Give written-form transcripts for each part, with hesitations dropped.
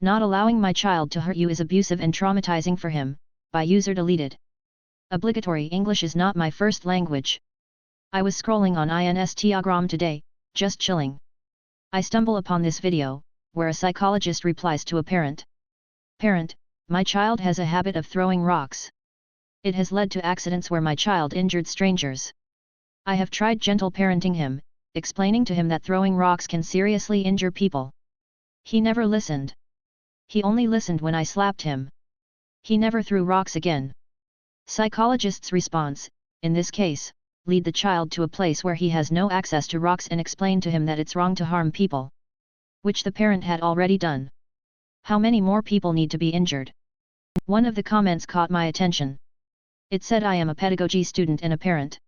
Not allowing my child to hurt you is abusive and traumatizing for him. By user deleted. Obligatory English is not my first language. I was scrolling on Instagram today, just chilling. I stumble upon this video, where a psychologist replies to a parent. Parent, my child has a habit of throwing rocks. It has led to accidents where my child injured strangers. I have tried gentle parenting him, explaining to him that throwing rocks can seriously injure people. He never listened. He only listened when I slapped him. He never threw rocks again. Psychologist's response, in this case, lead the child to a place where he has no access to rocks and explain to him that it's wrong to harm people. Which the parent had already done. How many more people need to be injured? One of the comments caught my attention. It said I am a pedagogy student and a parent.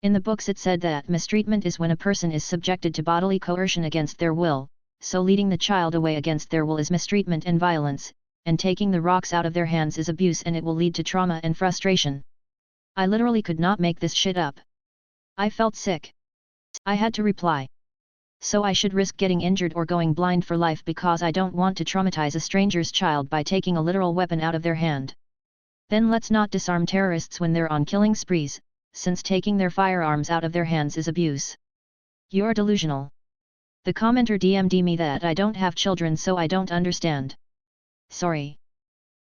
In the books it said that mistreatment is when a person is subjected to bodily coercion against their will, so leading the child away against their will is mistreatment and violence, and taking the rocks out of their hands is abuse and it will lead to trauma and frustration. I literally could not make this shit up. I felt sick. I had to reply. So I should risk getting injured or going blind for life because I don't want to traumatize a stranger's child by taking a literal weapon out of their hand. Then let's not disarm terrorists when they're on killing sprees, since taking their firearms out of their hands is abuse. You're delusional. The commenter DM'd me that I don't have children so I don't understand. Sorry.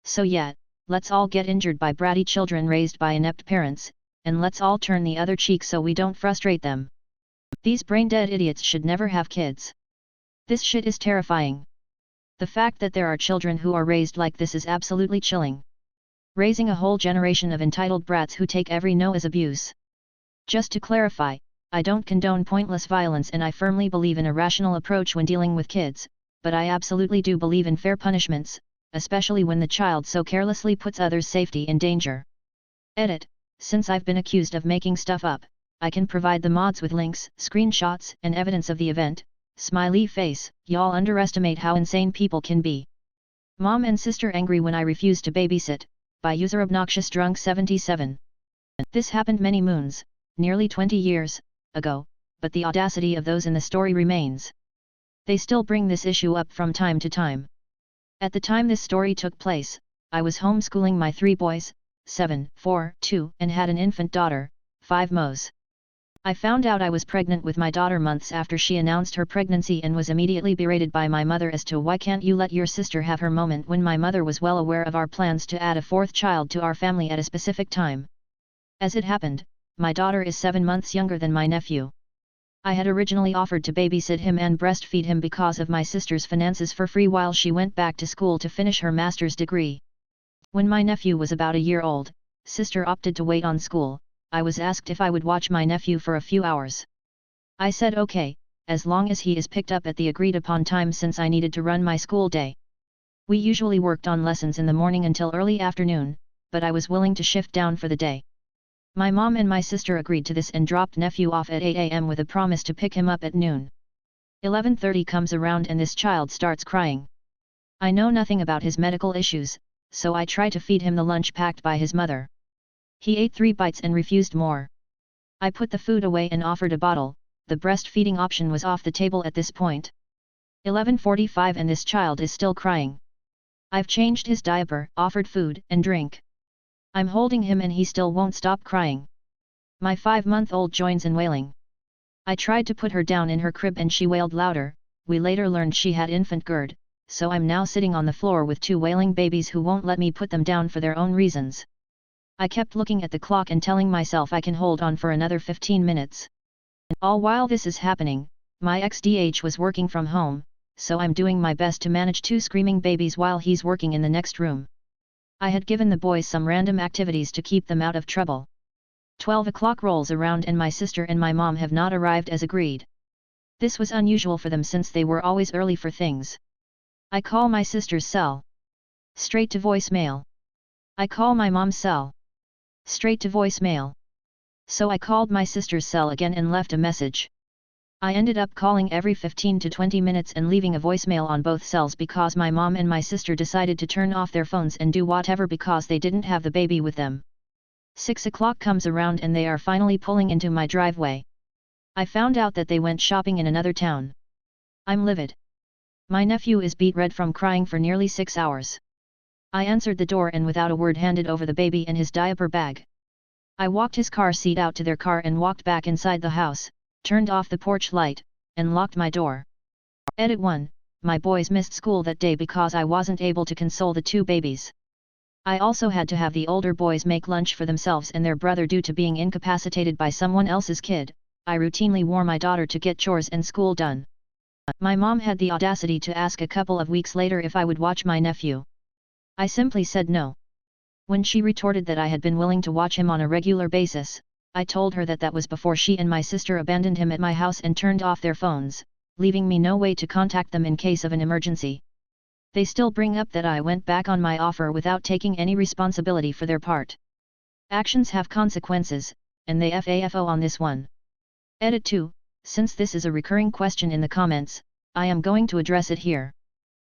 So yeah, let's all get injured by bratty children raised by inept parents, and let's all turn the other cheek so we don't frustrate them. These brain-dead idiots should never have kids. This shit is terrifying. The fact that there are children who are raised like this is absolutely chilling. Raising a whole generation of entitled brats who take every no as abuse. Just to clarify, I don't condone pointless violence and I firmly believe in a rational approach when dealing with kids, but I absolutely do believe in fair punishments, especially when the child so carelessly puts others' safety in danger. Edit. Since I've been accused of making stuff up, I can provide the mods with links, screenshots, and evidence of the event. Smiley face, y'all underestimate how insane people can be. Mom and sister angry when I refuse to babysit, by user obnoxious drunk 77. This happened many moons, nearly 20 years, ago, but the audacity of those in the story remains. They still bring this issue up from time to time. At the time this story took place, I was homeschooling my 3 boys, 7, 4, 2, and had an infant daughter, 5 Mo's. I found out I was pregnant with my daughter months after she announced her pregnancy and was immediately berated by my mother as to why can't you let your sister have her moment when my mother was well aware of our plans to add a 4th child to our family at a specific time. As it happened, my daughter is 7 months younger than my nephew. I had originally offered to babysit him and breastfeed him because of my sister's finances for free while she went back to school to finish her master's degree. When my nephew was about a year old, sister opted to wait on school. I was asked if I would watch my nephew for a few hours. I said okay, as long as he is picked up at the agreed upon time since I needed to run my school day. We usually worked on lessons in the morning until early afternoon, but I was willing to shift down for the day. My mom and my sister agreed to this and dropped nephew off at 8 a.m. with a promise to pick him up at noon. 11:30 comes around and this child starts crying. I know nothing about his medical issues, so I try to feed him the lunch packed by his mother. He ate 3 bites and refused more. I put the food away and offered a bottle. The breastfeeding option was off the table at this point. 11:45 and this child is still crying. I've changed his diaper, offered food and drink. I'm holding him and he still won't stop crying. My 5-month-old joins in wailing. I tried to put her down in her crib and she wailed louder. We later learned she had infant GERD, so I'm now sitting on the floor with 2 wailing babies who won't let me put them down for their own reasons. I kept looking at the clock and telling myself I can hold on for another 15 minutes. All while this is happening, my ex-DH was working from home, so I'm doing my best to manage 2 screaming babies while he's working in the next room. I had given the boys some random activities to keep them out of trouble. 12 o'clock rolls around and my sister and my mom have not arrived as agreed. This was unusual for them since they were always early for things. I call my sister's cell. Straight to voicemail. I call my mom's cell. Straight to voicemail. So I called my sister's cell again and left a message. I ended up calling every 15 to 20 minutes and leaving a voicemail on both cells because my mom and my sister decided to turn off their phones and do whatever because they didn't have the baby with them. 6 o'clock comes around and they are finally pulling into my driveway. I found out that they went shopping in another town. I'm livid. My nephew is beet red from crying for nearly 6 hours. I answered the door and without a word handed over the baby and his diaper bag. I walked his car seat out to their car and walked back inside the house, turned off the porch light, and locked my door. Edit 1. My boys missed school that day because I wasn't able to console the two babies. I also had to have the older boys make lunch for themselves and their brother due to being incapacitated by someone else's kid. I routinely wore my daughter to get chores and school done. My mom had the audacity to ask a couple of weeks later if I would watch my nephew. I simply said no. When she retorted that I had been willing to watch him on a regular basis, I told her that was before she and my sister abandoned him at my house and turned off their phones, leaving me no way to contact them in case of an emergency. They still bring up that I went back on my offer without taking any responsibility for their part. Actions have consequences, and they FAFO on this one. Edit 2. Since this is a recurring question in the comments, I am going to address it here.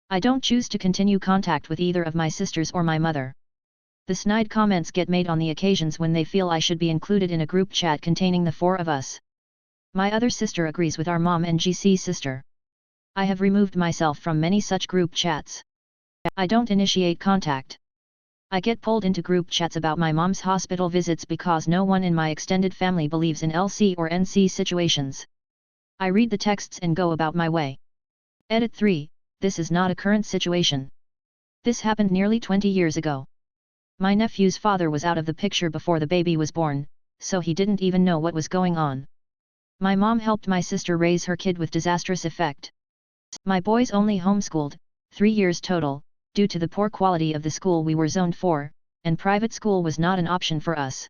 I don't choose to continue contact with either of my sisters or my mother. The snide comments get made on the occasions when they feel I should be included in a group chat containing the four of us. My other sister agrees with our mom and GC sister. I have removed myself from many such group chats. I don't initiate contact. I get pulled into group chats about my mom's hospital visits because no one in my extended family believes in LC or NC situations. I read the texts and go about my way. Edit 3. This is not a current situation. This happened nearly 20 years ago. My nephew's father was out of the picture before the baby was born, so he didn't even know what was going on. My mom helped my sister raise her kid with disastrous effect. My boys only homeschooled, 3 years total, due to the poor quality of the school we were zoned for, and private school was not an option for us.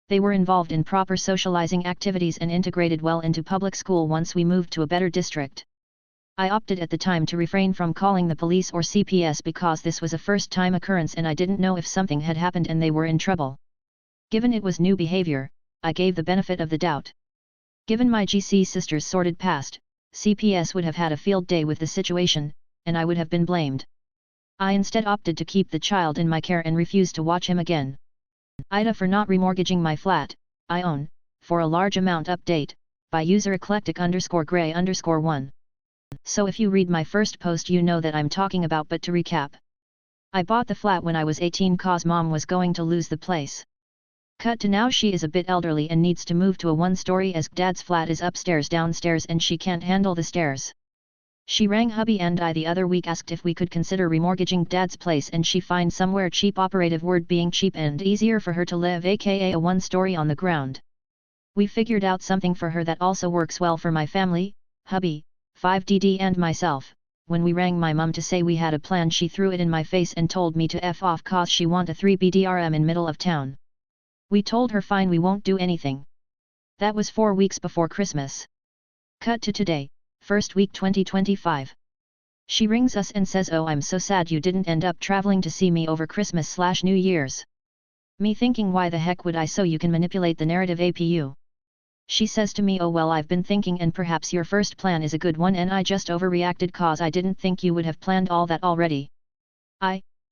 They were involved in proper socializing activities and integrated well into public school once we moved to a better district. I opted at the time to refrain from calling the police or CPS because this was a first-time occurrence and I didn't know if something had happened and they were in trouble. Given it was new behavior, I gave the benefit of the doubt. Given my GC sister's sordid past, CPS would have had a field day with the situation, and I would have been blamed. I instead opted to keep the child in my care and refused to watch him again. IDA for not remortgaging my flat, I own, for a large amount update, by user eclectic_gray_1. So if you read my first post you know that I'm talking about, but to recap. I bought the flat when I was 18 cause mom was going to lose the place. Cut to now she is a bit elderly and needs to move to a one-story as dad's flat is upstairs downstairs and she can't handle the stairs. She rang hubby and I the other week asked if we could consider remortgaging dad's place and she find somewhere cheap, operative word being cheap and easier for her to live, aka a one-story on the ground. We figured out something for her that also works well for my family, hubby, 5DD and myself. When we rang my mum to say we had a plan she threw it in my face and told me to F off cause she want a 3BDRM in middle of town. We told her fine, we won't do anything. That was 4 weeks before Christmas. Cut to today, first week 2025. She rings us and says, "Oh, I'm so sad you didn't end up traveling to see me over Christmas/New Year's." Me thinking why the heck would I, so you can manipulate the narrative APU. She says to me, "Oh well, I've been thinking and perhaps your first plan is a good one and I just overreacted cause I didn't think you would have planned all that already."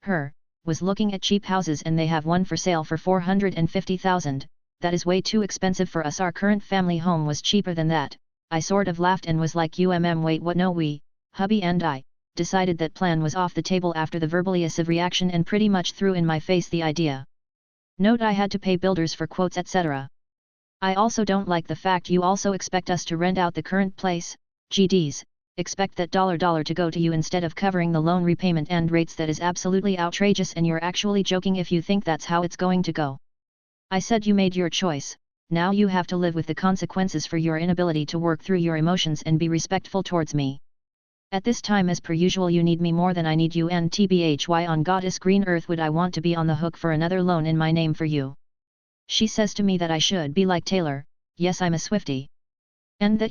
Her, was looking at cheap houses and they have one for sale for 450,000, that is way too expensive for us, our current family home was cheaper than that. I sort of laughed and was like, wait what? No, we, hubby and I, decided that plan was off the table after the verbally abusive reaction and pretty much threw in my face the idea. Note I had to pay builders for quotes etc. I also don't like the fact you also expect us to rent out the current place, GDs, expect that dollar to go to you instead of covering the loan repayment and rates. That is absolutely outrageous and you're actually joking if you think that's how it's going to go. I said you made your choice, now you have to live with the consequences for your inability to work through your emotions and be respectful towards me. At this time as per usual you need me more than I need you, and tbh why on goddess green earth would I want to be on the hook for another loan in my name for you. She says to me that I should be like Taylor, yes I'm a Swiftie. And that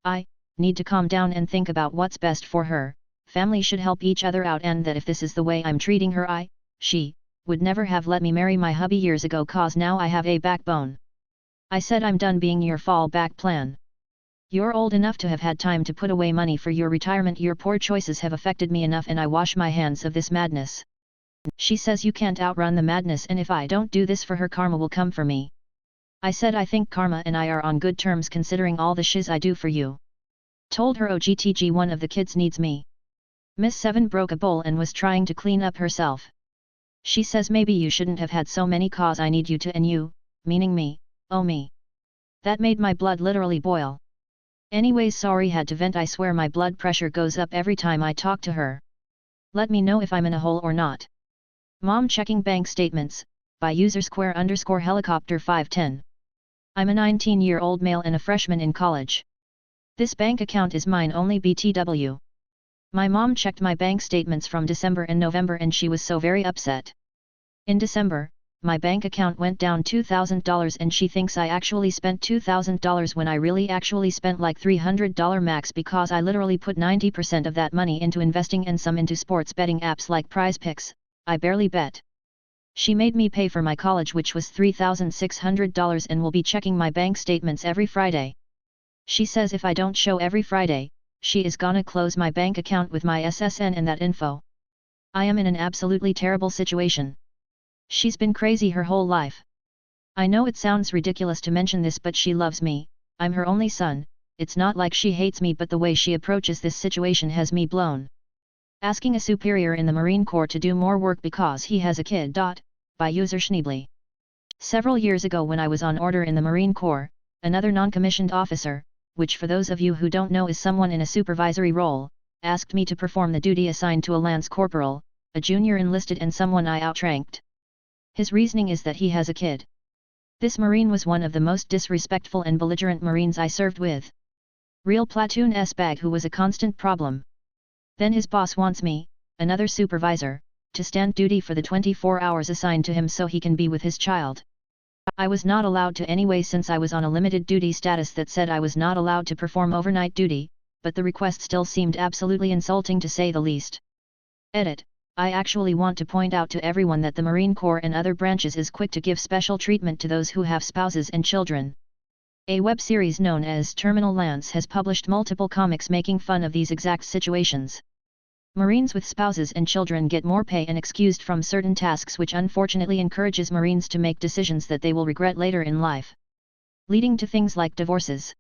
I need to calm down and think about what's best for her, family should help each other out, and that if this is the way I'm treating her she would never have let me marry my hubby years ago cause now I have a backbone. I said I'm done being your fallback plan. You're old enough to have had time to put away money for your retirement, your poor choices have affected me enough and I wash my hands of this madness. She says you can't outrun the madness and if I don't do this for her karma will come for me. I said I think karma and I are on good terms considering all the shiz I do for you. Told her OGTG one of the kids needs me. Miss Seven broke a bowl and was trying to clean up herself. She says maybe you shouldn't have had so many cause I need you to and you, meaning me, oh me. That made my blood literally boil. Anyways, sorry, had to vent. I swear my blood pressure goes up every time I talk to her. Let me know if I'm in a hole or not. Mom checking bank statements, by user square_helicopter 510. I'm a 19-year-old male and a freshman in college. This bank account is mine only BTW. My mom checked my bank statements from December and November and she was so very upset. In December, my bank account went down $2,000 and she thinks I actually spent $2,000 when I really actually spent like $300 max because I literally put 90% of that money into investing and some into sports betting apps like Prize Picks. I barely bet. She made me pay for my college, which was $3,600, and will be checking my bank statements every Friday. She says if I don't show every Friday, she is gonna close my bank account with my SSN and that info. I am in an absolutely terrible situation. She's been crazy her whole life. I know it sounds ridiculous to mention this, but she loves me, I'm her only son. It's not like she hates me, but the way she approaches this situation has me blown. Asking a superior in the Marine Corps to do more work because he has a kid. By user Schneebly. Several years ago when I was on order in the Marine Corps, another non-commissioned officer, which for those of you who don't know is someone in a supervisory role, asked me to perform the duty assigned to a lance corporal, a junior enlisted and someone I outranked. His reasoning is that he has a kid. This Marine was one of the most disrespectful and belligerent Marines I served with. Real platoon S-bag who was a constant problem. Then his boss wants me, another supervisor, to stand duty for the 24 hours assigned to him so he can be with his child. I was not allowed to anyway since I was on a limited duty status that said I was not allowed to perform overnight duty, but the request still seemed absolutely insulting to say the least. Edit. I actually want to point out to everyone that the Marine Corps and other branches is quick to give special treatment to those who have spouses and children. A web series known as Terminal Lance has published multiple comics making fun of these exact situations. Marines with spouses and children get more pay and excused from certain tasks, which unfortunately encourages Marines to make decisions that they will regret later in life, leading to things like divorces.